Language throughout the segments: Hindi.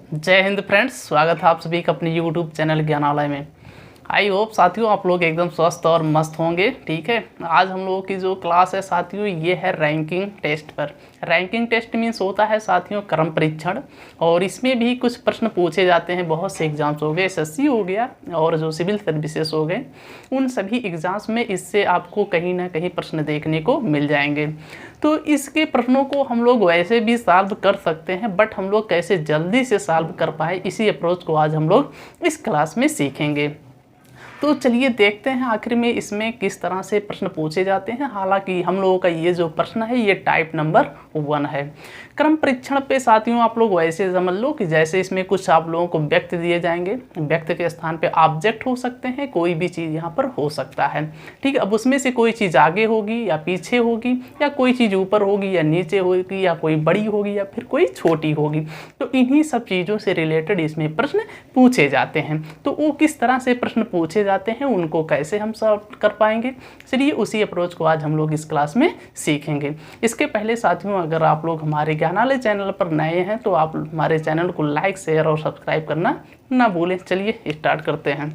जय हिंद फ्रेंड्स, स्वागत है आप सभी का अपने यूट्यूब चैनल ज्ञानालय में। आई होप साथियों आप लोग एकदम स्वस्थ और मस्त होंगे। ठीक है, आज हम लोगों की जो क्लास है साथियों ये है रैंकिंग टेस्ट पर। रैंकिंग टेस्ट मीन्स होता है साथियों क्रम परीक्षण, और इसमें भी कुछ प्रश्न पूछे जाते हैं। बहुत से एग्जाम्स हो गए, एसएससी हो गया और जो सिविल सर्विसेज हो गए, उन सभी एग्जाम्स में इससे आपको कहीं ना कहीं प्रश्न देखने को मिल जाएंगे। तो इसके प्रश्नों को हम लोग वैसे भी सॉल्व कर सकते हैं, बट हम लोग कैसे जल्दी से सॉल्व कर पाए इसी अप्रोच को आज हम लोग इस क्लास में सीखेंगे। तो चलिए देखते हैं आखिर में इसमें किस तरह से प्रश्न पूछे जाते हैं। हालांकि हम लोगों का ये जो प्रश्न है ये टाइप नंबर 1 है। क्रम परीक्षण पे साथियों आप लोग वैसे समझ लो कि जैसे इसमें कुछ आप लोगों को व्यक्ति दिए जाएंगे, व्यक्ति के स्थान पे ऑब्जेक्ट हो सकते हैं, कोई भी चीज़ यहाँ पर हो सकता है। ठीक है, अब उसमें से कोई चीज़ आगे होगी या पीछे होगी, या कोई चीज़ ऊपर होगी या नीचे होगी, या कोई बड़ी होगी या फिर कोई छोटी होगी। तो इन्हीं सब चीज़ों से रिलेटेड इसमें प्रश्न पूछे जाते हैं। तो वो किस तरह से प्रश्न पूछे जाते हैं, उनको कैसे हम सॉल्व कर पाएंगे, चलिए उसी अप्रोच को आज हम लोग इस क्लास में सीखेंगे। इसके पहले साथियों अगर आप लोग हमारे ज्ञानालय चैनल पर नए हैं तो आप हमारे चैनल को लाइक, शेयर और सब्सक्राइब करना ना भूलें। चलिए स्टार्ट करते हैं।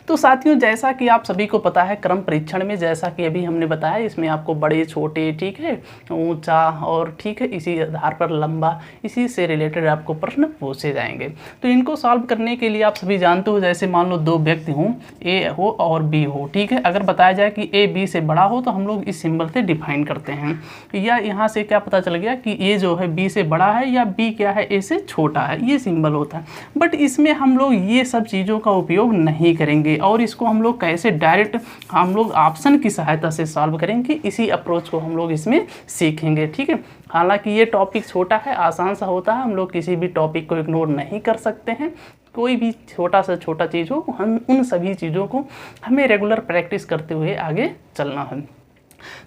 तो साथियों जैसा कि आप सभी को पता है, क्रम परीक्षण में जैसा कि अभी हमने बताया, इसमें आपको बड़े छोटे, ठीक है, ऊंचा और ठीक है इसी आधार पर लंबा, इसी से रिलेटेड आपको प्रश्न पूछे जाएंगे। तो इनको सॉल्व करने के लिए आप सभी जानते हो, जैसे मान लो दो व्यक्ति हों, ए हो और बी हो। ठीक है, अगर बताया जाए कि ए बी से बड़ा हो तो हम लोग इस सिंबल से डिफाइन करते हैं, या यहाँ से क्या पता चल गया कि ए जो है बी से बड़ा है या बी क्या है ए से छोटा है, ये सिंबल होता है। बट इसमें हम लोग ये सब चीज़ों का उपयोग नहीं करेंगे, और इसको हम लोग कैसे डायरेक्ट हम लोग ऑप्शन की सहायता से सॉल्व करेंगे, इसी अप्रोच को हम लोग इसमें सीखेंगे। ठीक है, हालांकि ये टॉपिक छोटा है, आसान सा होता है, हम लोग किसी भी टॉपिक को इग्नोर नहीं कर सकते हैं। कोई भी छोटा से छोटा चीज़ हो, हम उन सभी चीज़ों को हमें रेगुलर प्रैक्टिस करते हुए आगे चलना है।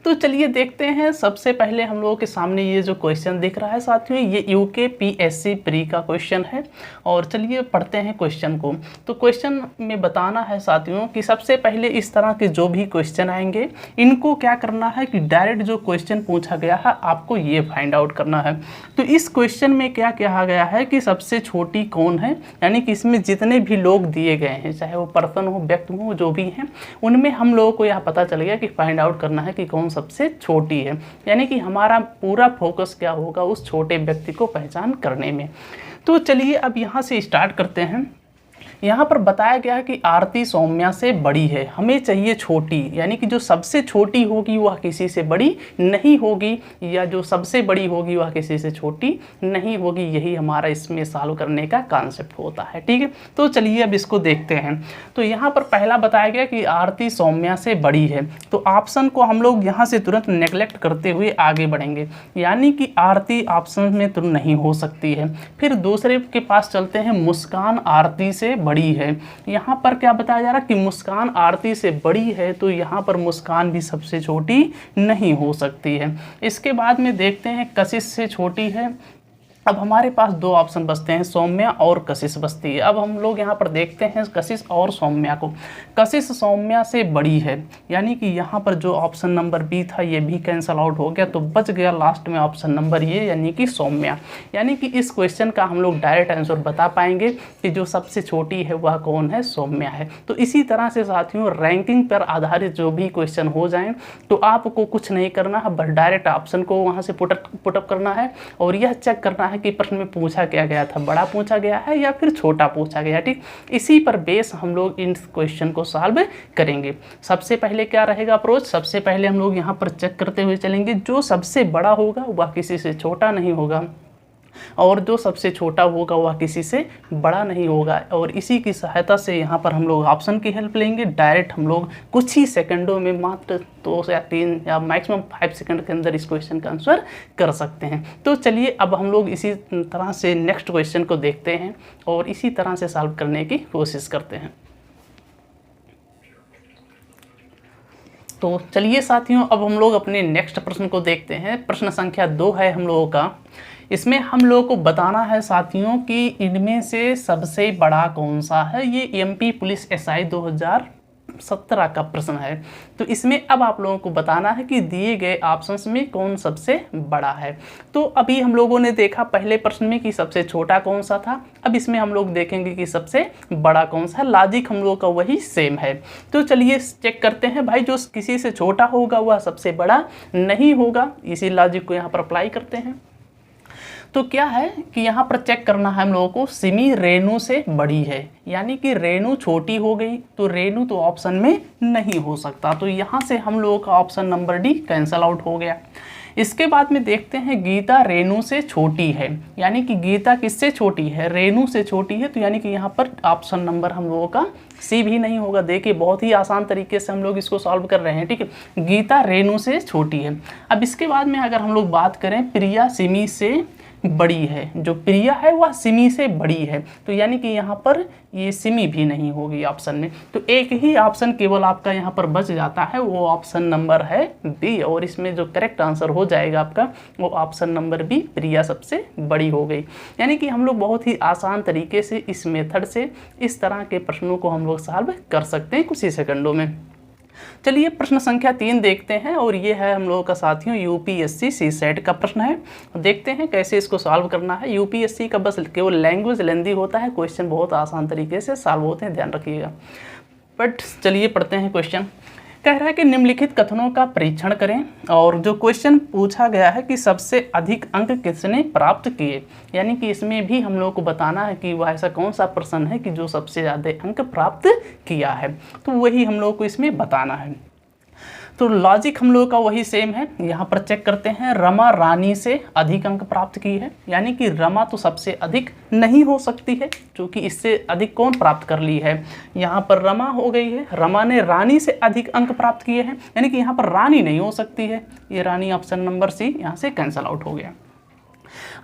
तो चलिए देखते हैं। सबसे पहले हम लोगों के सामने ये जो क्वेश्चन दिख रहा है साथियों, ये यूके पीएससी प्री का क्वेश्चन है। और चलिए पढ़ते हैं क्वेश्चन को। तो क्वेश्चन में बताना है साथियों कि सबसे पहले इस तरह के जो भी क्वेश्चन आएंगे, इनको क्या करना है कि डायरेक्ट जो क्वेश्चन पूछा गया है आपको ये फाइंड आउट करना है। तो इस क्वेश्चन में क्या कहा गया है कि सबसे छोटी कौन है, यानी कि इसमें जितने भी लोग दिए गए हैं, चाहे वो पर्सन हो, व्यक्ति हो, जो भी हैं, उनमें हम लोगों को यह पता चल गया कि फाइंड आउट करना है कि कौन सबसे छोटी है। यानी कि हमारा पूरा फोकस क्या होगा उस छोटे व्यक्ति को पहचान करने में। तो चलिए अब यहाँ से स्टार्ट करते हैं। यहाँ पर बताया गया है कि आरती सौम्या से बड़ी है, हमें चाहिए छोटी, यानी कि जो सबसे छोटी होगी वह किसी से बड़ी नहीं होगी, या जो सबसे बड़ी होगी वह किसी से छोटी नहीं होगी। यही हमारा इसमें सॉल्व करने का कॉन्सेप्ट होता है। ठीक है, तो चलिए अब इसको देखते हैं। तो यहाँ पर पहला बताया गया कि आरती सौम्या से बड़ी है, तो ऑप्शन को हम लोग यहाँ से तुरंत नेग्लेक्ट करते हुए आगे बढ़ेंगे, यानी कि आरती ऑप्शन में तो नहीं हो सकती है। फिर दूसरे के पास चलते हैं, मुस्कान आरती से बड़ी है। यहाँ पर क्या बताया जा रहा है कि मुस्कान आरती से बड़ी है, तो यहाँ पर मुस्कान भी सबसे छोटी नहीं हो सकती है। इसके बाद में देखते हैं कशिश से छोटी है। अब हमारे पास दो ऑप्शन बचते हैं, सौम्या और कशिश बचती है। अब हम लोग यहाँ पर देखते हैं कशिश और सौम्या को। कशिश सौम्या से बड़ी है, यानी कि यहाँ पर जो ऑप्शन नंबर बी था ये भी कैंसल आउट हो गया, तो बच गया लास्ट में ऑप्शन नंबर ये, यानी कि सौम्या। यानी कि इस क्वेश्चन का हम लोग डायरेक्ट आंसर बता पाएंगे कि जो सबसे छोटी है वह कौन है, सौम्या है। तो इसी तरह से साथियों रैंकिंग पर आधारित जो भी क्वेश्चन हो जाएं तो आपको कुछ नहीं करना है, बस डायरेक्ट ऑप्शन को वहाँ से पुटअप करना है और यह चेक करना है कि प्रश्न में पूछा क्या गया था, बड़ा पूछा गया है या फिर छोटा पूछा गया। ठीक, इसी पर बेस हम लोग इन क्वेश्चन को सॉल्व करेंगे। सबसे पहले क्या रहेगा अप्रोच, सबसे पहले हम लोग यहाँ पर चेक करते हुए चलेंगे, जो सबसे बड़ा होगा वह किसी से छोटा नहीं होगा, और जो सबसे छोटा होगा वह किसी से बड़ा नहीं होगा। और इसी की सहायता से यहाँ पर हम लोग ऑप्शन की हेल्प लेंगे। डायरेक्ट हम लोग कुछ ही सेकंडों में, मात्र 2 या 3 या मैक्सिमम 5 सेकंड के अंदर इस क्वेश्चन का आंसर कर सकते हैं। तो चलिए अब हम लोग इसी तरह से नेक्स्ट क्वेश्चन को देखते हैं और इसी तरह से सॉल्व करने की कोशिश करते हैं। तो चलिए साथियों अब हम लोग अपने नेक्स्ट प्रश्न को देखते हैं। प्रश्न संख्या 2 है हम लोगों का। इसमें हम लोगों को बताना है साथियों कि इनमें से सबसे बड़ा कौन सा है। ये एमपी पुलिस एसआई 17 का प्रश्न है। तो इसमें अब आप लोगों को बताना है कि दिए गए ऑप्शंस में कौन सबसे बड़ा है। तो अभी हम लोगों ने देखा पहले प्रश्न में कि सबसे छोटा कौन सा था, अब इसमें हम लोग देखेंगे कि सबसे बड़ा कौन सा है। लॉजिक हम लोग का वही सेम है। तो चलिए चेक करते हैं भाई, जो किसी से छोटा होगा वह सबसे बड़ा नहीं होगा। इसी लॉजिक को यहाँ पर अप्लाई करते हैं। तो क्या है कि यहाँ पर चेक करना है हम लोगों को, सिमी रेणु से बड़ी है, यानी कि रेणु छोटी हो गई, तो रेणु तो ऑप्शन में नहीं हो सकता। तो यहाँ से हम लोगों का option number D cancel out हो गया। इसके बाद में देखते हैं गीता रेणु से छोटी है, यानी कि गीता किससे छोटी है, रेणु से छोटी है। तो यानी कि यहाँ पर ऑप्शन नंबर हम लोगों का सी भी नहीं होगा। देखिए बहुत ही आसान तरीके से हम लोग इसको सॉल्व कर रहे हैं, ठीक है। गीता रेणु से छोटी है। अब इसके बाद में अगर हम लोग बात करें, प्रिया सिमी से बड़ी है, जो प्रिया है वह सिमी से बड़ी है, तो यानी कि यहाँ पर ये सिमी भी नहीं होगी ऑप्शन में। तो एक ही ऑप्शन केवल आपका यहाँ पर बच जाता है, वो ऑप्शन नंबर है बी, और इसमें जो करेक्ट आंसर हो जाएगा आपका वो ऑप्शन नंबर बी, प्रिया सबसे बड़ी हो गई। यानी कि हम लोग बहुत ही आसान तरीके से इस मेथड से इस तरह के प्रश्नों को हम लोग सॉल्व कर सकते हैं कुछ ही सेकंडों में। चलिए प्रश्न संख्या 3 देखते हैं, और ये है हम लोगों का साथियों यूपीएससी सीसेट का प्रश्न है। देखते हैं कैसे इसको सॉल्व करना है। यूपीएससी का बस केवल लैंग्वेज लेंदी होता है, क्वेश्चन बहुत आसान तरीके से सॉल्व होते हैं, ध्यान रखिएगा। बट चलिए पढ़ते हैं क्वेश्चन। कह रहा है कि निम्नलिखित कथनों का परीक्षण करें, और जो क्वेश्चन पूछा गया है कि सबसे अधिक अंक किसने प्राप्त किए, यानी कि इसमें भी हम लोग को बताना है कि वह ऐसा कौन सा प्रश्न है कि जो सबसे ज़्यादा अंक प्राप्त किया है, तो वही हम लोग को इसमें बताना है। तो लॉजिक हम लोग का वही सेम है। यहाँ पर चेक करते हैं, रमा रानी से अधिक अंक प्राप्त की है, यानी कि रमा तो सबसे अधिक नहीं हो सकती है, क्योंकि इससे अधिक कौन प्राप्त कर ली है, यहाँ पर रमा हो गई है। रमा ने रानी से अधिक अंक प्राप्त किए हैं, यानी कि यहाँ पर रानी नहीं हो सकती है, ये रानी ऑप्शन नंबर सी यहाँ से कैंसल आउट हो गया।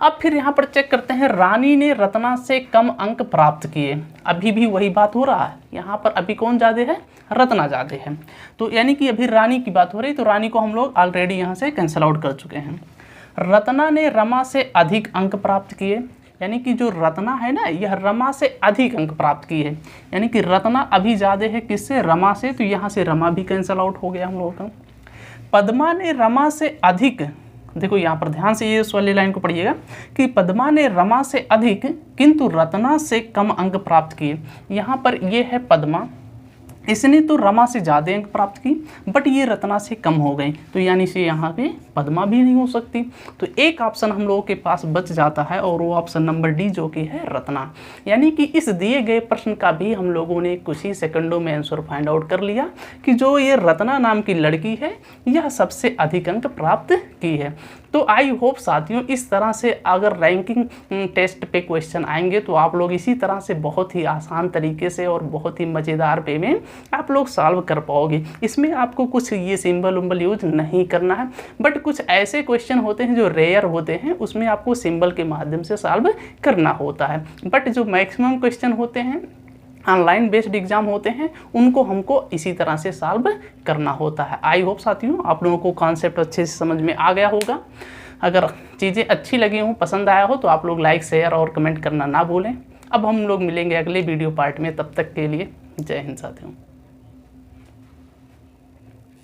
अब फिर यहाँ पर चेक करते हैं, रानी ने रत्ना से कम अंक प्राप्त किए, अभी भी वही बात हो रहा है। यहाँ पर अभी कौन ज़्यादा है, रत्ना ज़्यादा है, तो यानी कि अभी रानी की बात हो रही, तो रानी को हम लोग ऑलरेडी यहाँ से कैंसल आउट कर चुके हैं। रत्ना ने रमा से अधिक अंक प्राप्त किए, यानी कि जो रत्ना है ना, यह रमा से अधिक अंक प्राप्त की है, यानी कि रत्ना अभी ज़्यादा है किससे, रमा से, तो यहाँ से रमा भी कैंसल आउट हो गया हम लोगों का। पद्मा ने रमा से अधिक, देखो यहाँ पर ध्यान से ये वाली लाइन को पढ़िएगा कि पद्मा ने रमा से अधिक किंतु रत्ना से कम अंक प्राप्त किए। यहाँ पर ये है पद्मा, इसने तो रमा से ज़्यादा अंक प्राप्त की, बट ये रत्ना से कम हो गई, तो यानी से यहाँ पे पद्मा भी नहीं हो सकती। तो एक ऑप्शन हम लोगों के पास बच जाता है, और वो ऑप्शन नंबर डी जो कि है रत्ना। यानी कि इस दिए गए प्रश्न का भी हम लोगों ने कुछ ही सेकंडों में आंसर फाइंड आउट कर लिया कि जो ये रत्ना नाम की लड़की है यह सबसे अधिक अंक प्राप्त की है। तो आई होप साथियों, इस तरह से अगर रैंकिंग टेस्ट पे क्वेश्चन आएंगे तो आप लोग इसी तरह से बहुत ही आसान तरीके से और बहुत ही मज़ेदार वे में आप लोग सॉल्व कर पाओगे। इसमें आपको कुछ ये सिंबल उम्बल यूज नहीं करना है, बट कुछ ऐसे क्वेश्चन होते हैं जो रेयर होते हैं, उसमें आपको सिंबल के माध्यम से सॉल्व करना होता है। बट जो मैक्सिमम क्वेश्चन होते हैं, ऑनलाइन बेस्ड एग्जाम होते हैं, उनको हमको इसी तरह से सॉल्व करना होता है। आई होप साथियों आप लोगों को कॉन्सेप्ट अच्छे से समझ में आ गया होगा। अगर चीज़ें अच्छी लगी हों, पसंद आया हो, तो आप लोग लाइक शेयर और कमेंट करना ना भूलें। अब हम लोग मिलेंगे अगले वीडियो पार्ट में, तब तक के लिए जय हिंद साथियों।